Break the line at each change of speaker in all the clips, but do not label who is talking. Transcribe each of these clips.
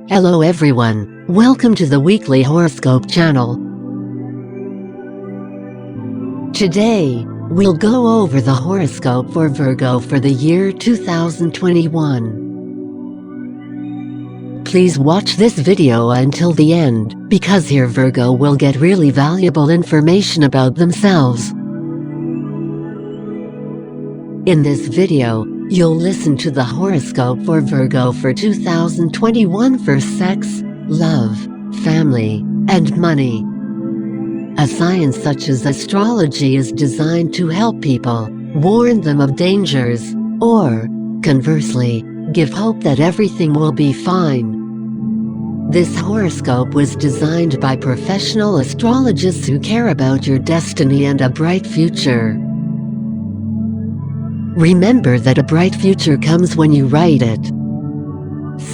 Hello everyone, welcome to the Weekly Horoscope channel. Today, we'll go over the horoscope for Virgo for the year 2021. Please watch this video until the end, because here Virgo will get really valuable information about themselves. In this video, you'll listen to the horoscope for Virgo for 2021 for sex, love, family, and money. A science such as astrology is designed to help people, warn them of dangers, or, conversely, give hope that everything will be fine. This horoscope was designed by professional astrologists who care about your destiny and a bright future. Remember that a bright future comes when you write it.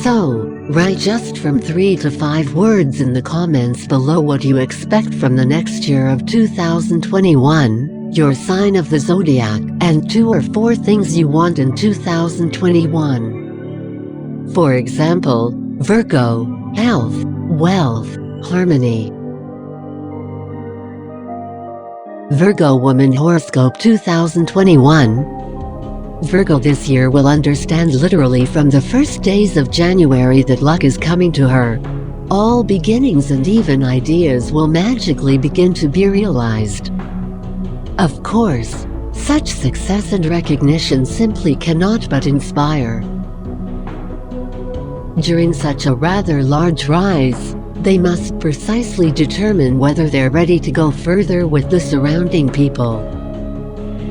So, write just from 3 to 5 words in the comments below what you expect from the next year of 2021, your sign of the zodiac, and 2 or 4 things you want in 2021. For example, Virgo, health, wealth, harmony. Virgo Woman Horoscope 2021. Virgo this year will understand literally from the first days of January that luck is coming to her. All beginnings and even ideas will magically begin to be realized. Of course, such success and recognition simply cannot but inspire. During such a rather large rise, they must precisely determine whether they're ready to go further with the surrounding people.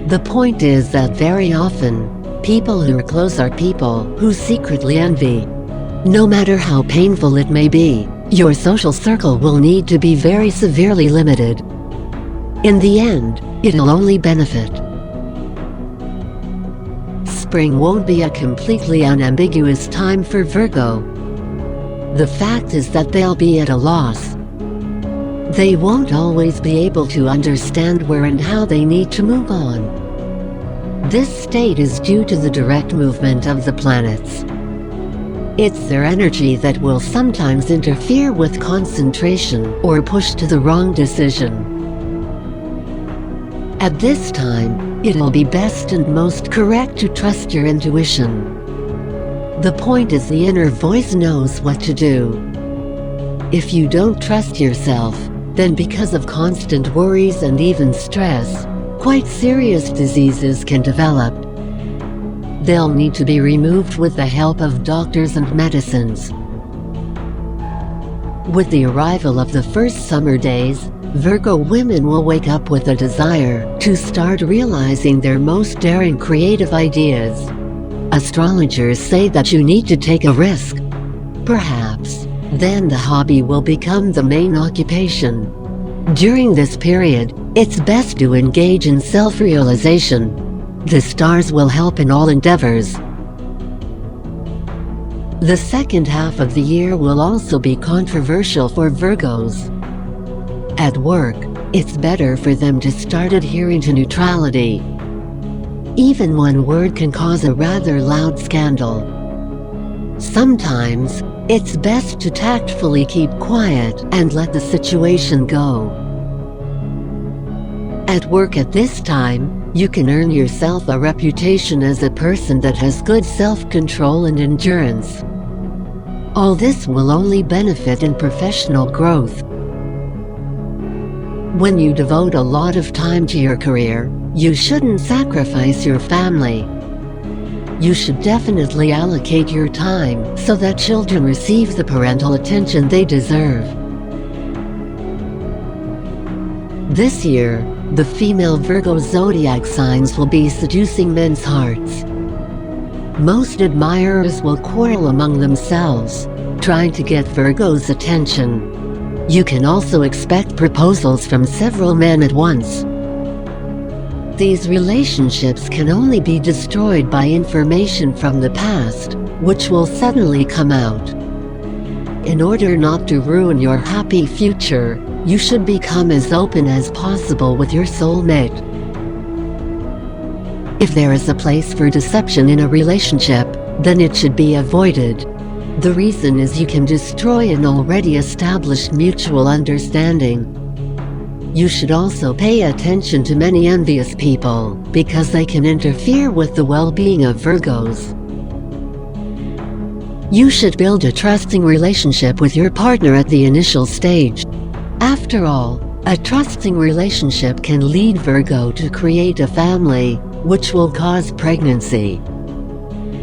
The point is that very often, people who are close are people who secretly envy. No matter how painful it may be, your social circle will need to be very severely limited. In the end, it'll only benefit. Spring won't be a completely unambiguous time for Virgo. The fact is that they'll be at a loss. They won't always be able to understand where and how they need to move on. This state is due to the direct movement of the planets. It's their energy that will sometimes interfere with concentration or push to the wrong decision. At this time, it'll be best and most correct to trust your intuition. The point is the inner voice knows what to do. If you don't trust yourself, then because of constant worries and even stress, quite serious diseases can develop. They'll need to be removed with the help of doctors and medicines. With the arrival of the first summer days, Virgo women will wake up with a desire to start realizing their most daring creative ideas. Astrologers say that you need to take a risk. Perhaps, then the hobby will become the main occupation. During this period, it's best to engage in self-realization. The stars will help in all endeavors. The second half of the year will also be controversial for Virgos. At work, it's better for them to start adhering to neutrality. Even one word can cause a rather loud scandal. Sometimes, it's best to tactfully keep quiet and let the situation go. At work at this time, you can earn yourself a reputation as a person that has good self-control and endurance. All this will only benefit in professional growth. When you devote a lot of time to your career, you shouldn't sacrifice your family. You should definitely allocate your time so that children receive the parental attention they deserve. This year, the female Virgo zodiac signs will be seducing men's hearts. Most admirers will quarrel among themselves, trying to get Virgo's attention. You can also expect proposals from several men at once. These relationships can only be destroyed by information from the past, which will suddenly come out. In order not to ruin your happy future, you should become as open as possible with your soulmate. If there is a place for deception in a relationship, then it should be avoided. The reason is you can destroy an already established mutual understanding. You should also pay attention to many envious people, because they can interfere with the well-being of Virgos. You should build a trusting relationship with your partner at the initial stage. After all, a trusting relationship can lead Virgo to create a family, which will cause pregnancy.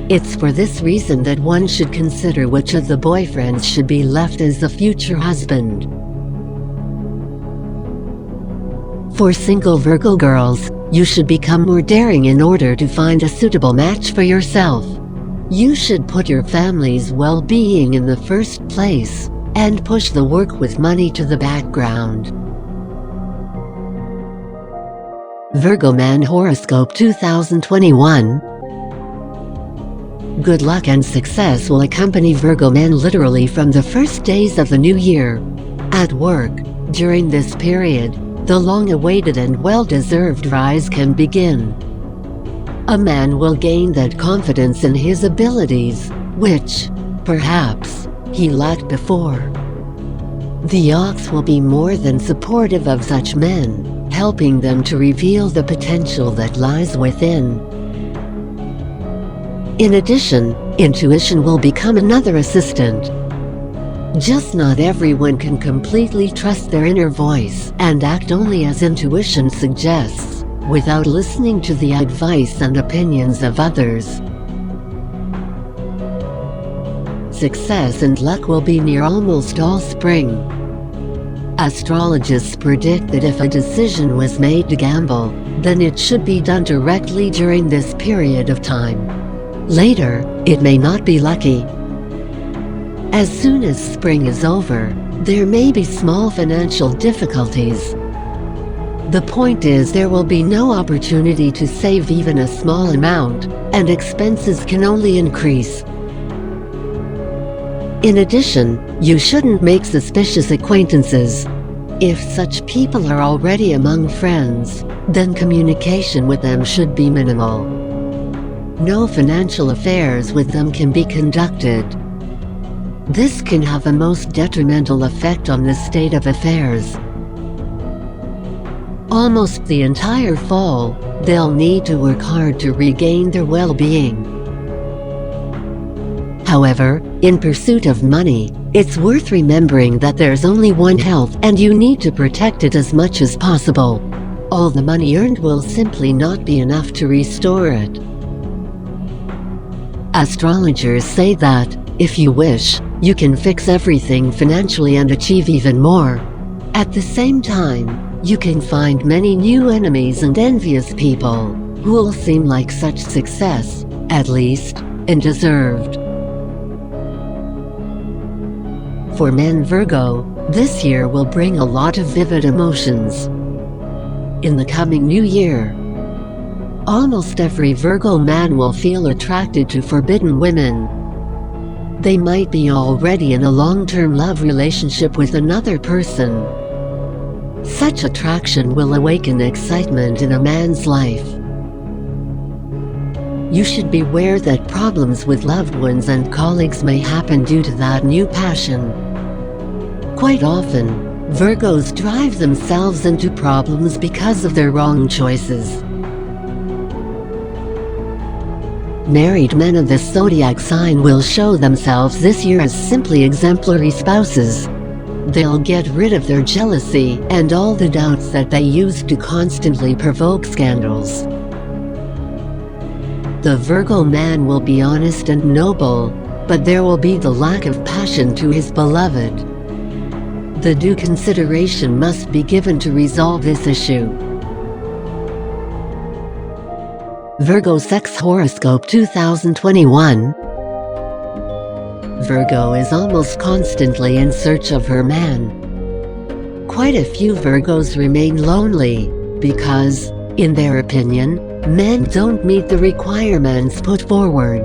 It's for this reason that one should consider which of the boyfriends should be left as the future husband. For single Virgo girls, you should become more daring in order to find a suitable match for yourself. You should put your family's well-being in the first place, and push the work with money to the background. Virgo Man Horoscope 2021. Good luck and success will accompany Virgo men literally from the first days of the new year. At work, during this period, the long-awaited and well-deserved rise can begin. A man will gain that confidence in his abilities, which, perhaps, he lacked before. The ox will be more than supportive of such men, helping them to reveal the potential that lies within. In addition, intuition will become another assistant. Just not everyone can completely trust their inner voice and act only as intuition suggests, without listening to the advice and opinions of others. Success and luck will be near almost all spring. Astrologists predict that if a decision was made to gamble, then it should be done directly during this period of time. Later, it may not be lucky. As soon as spring is over, there may be small financial difficulties. The point is there will be no opportunity to save even a small amount, and expenses can only increase. In addition, you shouldn't make suspicious acquaintances. If such people are already among friends, then communication with them should be minimal. No financial affairs with them can be conducted. This can have a most detrimental effect on the state of affairs. Almost the entire fall, they'll need to work hard to regain their well-being. However, in pursuit of money, it's worth remembering that there's only one health and you need to protect it as much as possible. All the money earned will simply not be enough to restore it. Astrologers say that, if you wish, you can fix everything financially and achieve even more. At the same time, you can find many new enemies and envious people, who will seem like such success, at least, and deserved. For men Virgo, this year will bring a lot of vivid emotions. In the coming new year, almost every Virgo man will feel attracted to forbidden women. They might be already in a long-term love relationship with another person. Such attraction will awaken excitement in a man's life. You should beware that problems with loved ones and colleagues may happen due to that new passion. Quite often, Virgos drive themselves into problems because of their wrong choices. Married men of this zodiac sign will show themselves this year as simply exemplary spouses. They'll get rid of their jealousy and all the doubts that they used to constantly provoke scandals. The Virgo man will be honest and noble, but there will be the lack of passion to his beloved. The due consideration must be given to resolve this issue. Virgo Sex HOROSCOPE 2021. Virgo is almost constantly in search of her man. Quite a few Virgos remain lonely because, in their opinion, men don't meet the requirements put forward.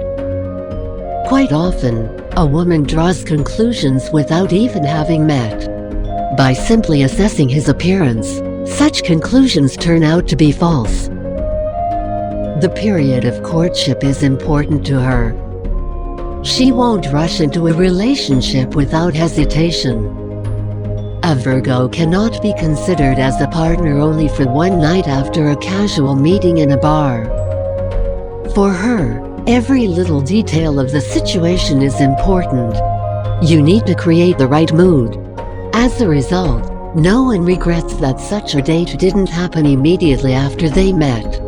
Quite often, a woman draws conclusions without even having met. By simply assessing his appearance, such conclusions turn out to be false. The period of courtship is important to her. She won't rush into a relationship without hesitation. A Virgo cannot be considered as a partner only for one night after a casual meeting in a bar. For her, every little detail of the situation is important. You need to create the right mood. As a result, no one regrets that such a date didn't happen immediately after they met.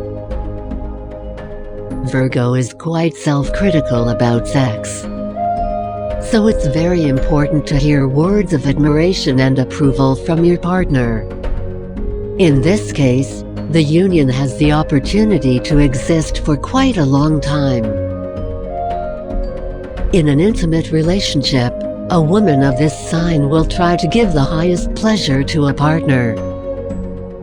Virgo is quite self-critical about sex. So it's very important to hear words of admiration and approval from your partner. In this case, the union has the opportunity to exist for quite a long time. In an intimate relationship, a woman of this sign will try to give the highest pleasure to a partner.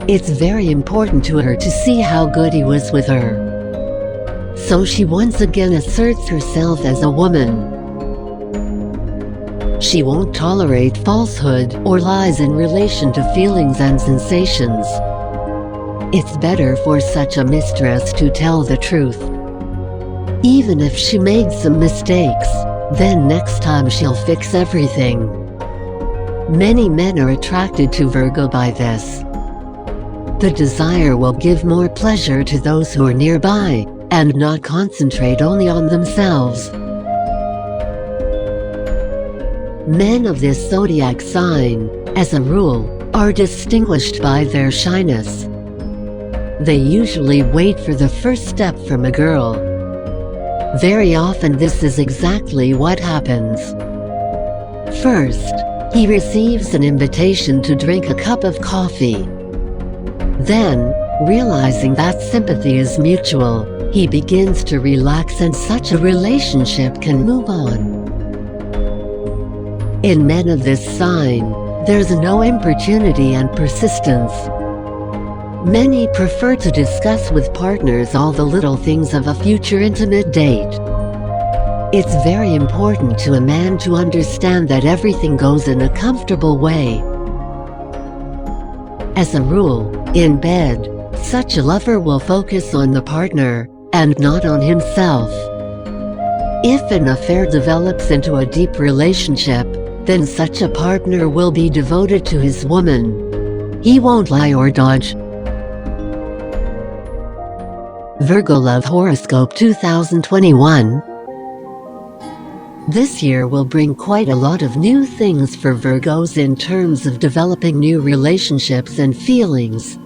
It's very important to her to see how good he was with her. So she once again asserts herself as a woman. She won't tolerate falsehood or lies in relation to feelings and sensations. It's better for such a mistress to tell the truth. Even if she made some mistakes, then next time she'll fix everything. Many men are attracted to Virgo by this. The desire will give more pleasure to those who are nearby, and not concentrate only on themselves. Men of this zodiac sign, as a rule, are distinguished by their shyness. They usually wait for the first step from a girl. Very often this is exactly what happens. First, he receives an invitation to drink a cup of coffee. Then, realizing that sympathy is mutual, he begins to relax and such a relationship can move on. In men of this sign, there's no importunity and persistence. Many prefer to discuss with partners all the little things of a future intimate date. It's very important to a man to understand that everything goes in a comfortable way. As a rule, in bed, such a lover will focus on the partner, and not on himself. If an affair develops into a deep relationship, then such a partner will be devoted to his woman. He won't lie or dodge. Virgo Love Horoscope 2021. This year will bring quite a lot of new things for Virgos in terms of developing new relationships and feelings.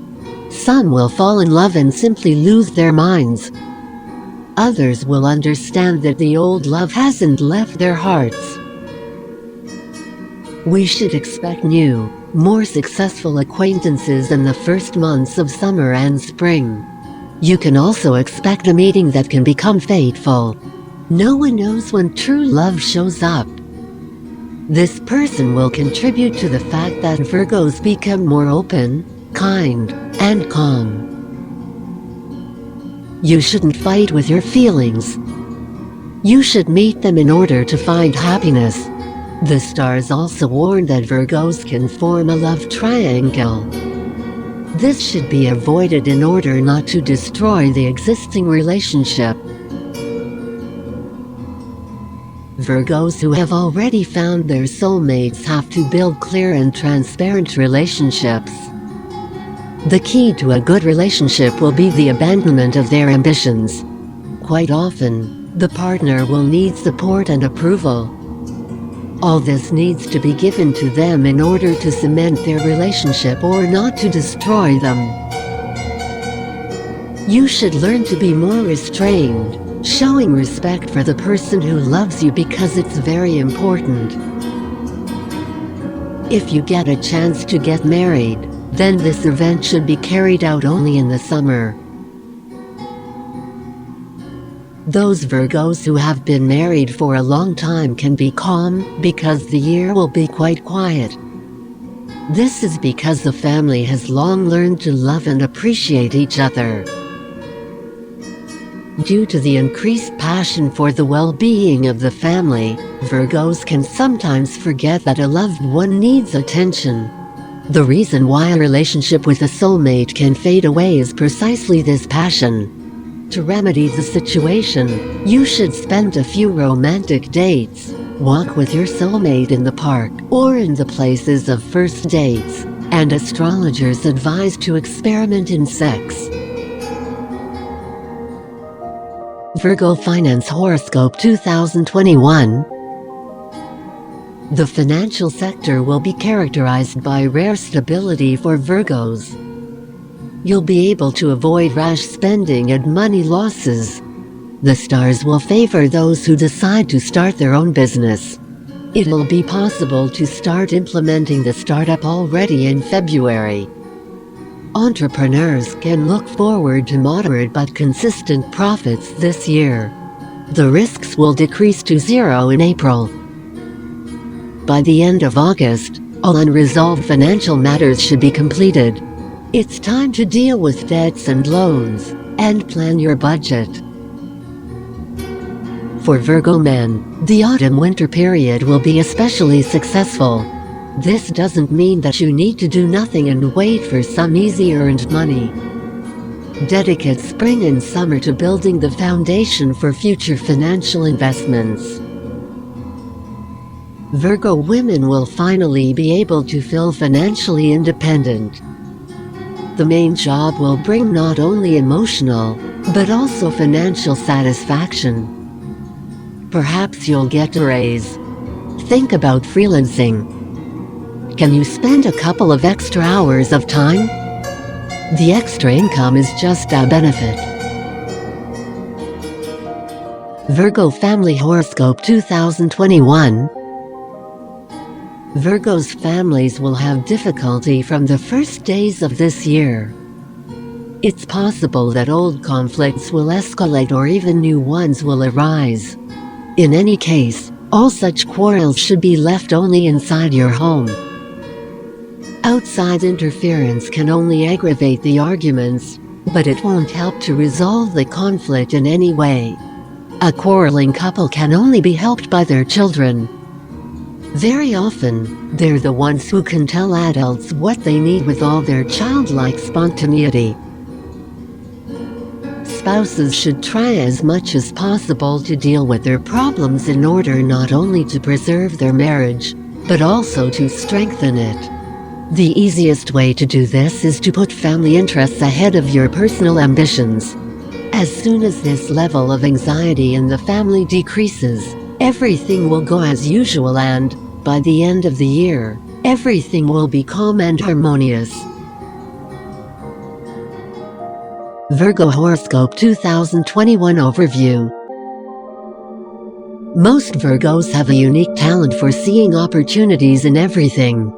Some will fall in love and simply lose their minds. Others will understand that the old love hasn't left their hearts. We should expect new, more successful acquaintances in the first months of summer and spring. You can also expect a meeting that can become fateful. No one knows when true love shows up. This person will contribute to the fact that Virgos become more open, kind, and calm. You shouldn't fight with your feelings. You should meet them in order to find happiness. The stars also warn that Virgos can form a love triangle. This should be avoided in order not to destroy the existing relationship. Virgos who have already found their soulmates have to build clear and transparent relationships. The key to a good relationship will be the abandonment of their ambitions. Quite often, the partner will need support and approval. All this needs to be given to them in order to cement their relationship or not to destroy them. You should learn to be more restrained, showing respect for the person who loves you because it's very important. If you get a chance to get married, then this event should be carried out only in the summer. Those Virgos who have been married for a long time can be calm because the year will be quite quiet. This is because the family has long learned to love and appreciate each other. Due to the increased passion for the well-being of the family, Virgos can sometimes forget that a loved one needs attention. The reason why a relationship with a soulmate can fade away is precisely this passion. To remedy the situation, you should spend a few romantic dates, walk with your soulmate in the park or in the places of first dates, and astrologers advise to experiment in sex. Virgo Finance Horoscope 2021. The financial sector will be characterized by rare stability for Virgos. You'll be able to avoid rash spending and money losses. The stars will favor those who decide to start their own business. It'll be possible to start implementing the startup already in February. Entrepreneurs can look forward to moderate but consistent profits this year. The risks will decrease to zero in April. By the end of August, all unresolved financial matters should be completed. It's time to deal with debts and loans, and plan your budget. For Virgo men, the autumn-winter period will be especially successful. This doesn't mean that you need to do nothing and wait for some easy-earned money. Dedicate spring and summer to building the foundation for future financial investments. Virgo women will finally be able to feel financially independent. The main job will bring not only emotional, but also financial satisfaction. Perhaps you'll get a raise. Think about freelancing. Can you spend a couple of extra hours of time? The extra income is just a benefit. Virgo Family Horoscope 2021. Virgo's families will have difficulty from the first days of this year. It's possible that old conflicts will escalate or even new ones will arise. In any case, all such quarrels should be left only inside your home. Outside interference can only aggravate the arguments, but it won't help to resolve the conflict in any way. A quarreling couple can only be helped by their children. Very often, they're the ones who can tell adults what they need with all their childlike spontaneity. Spouses should try as much as possible to deal with their problems in order not only to preserve their marriage, but also to strengthen it. The easiest way to do this is to put family interests ahead of your personal ambitions. As soon as this level of anxiety in the family decreases, everything will go as usual and, by the end of the year, everything will be calm and harmonious. Virgo Horoscope 2021 Overview. Most Virgos have a unique talent for seeing opportunities in everything.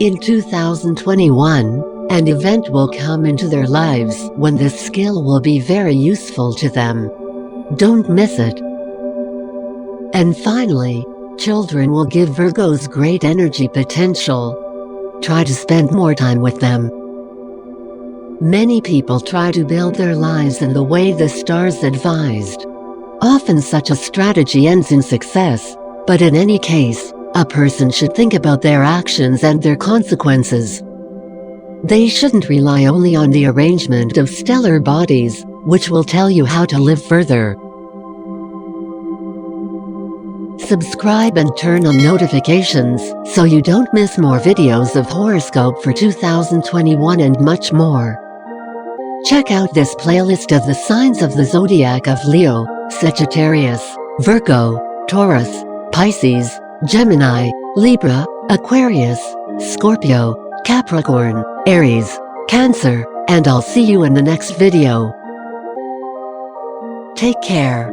In 2021, an event will come into their lives when this skill will be very useful to them. Don't miss it. And finally, children will give Virgos great energy potential. Try to spend more time with them. Many people try to build their lives in the way the stars advised. Often such a strategy ends in success, but in any case, a person should think about their actions and their consequences. They shouldn't rely only on the arrangement of stellar bodies, which will tell you how to live further. Subscribe and turn on notifications so you don't miss more videos of horoscope for 2021 and much more. Check out this playlist of the signs of the zodiac of Leo, Sagittarius, Virgo, Taurus, Pisces, Gemini, Libra, Aquarius, Scorpio, Capricorn, Aries, Cancer, and I'll see you in the next video. Take care.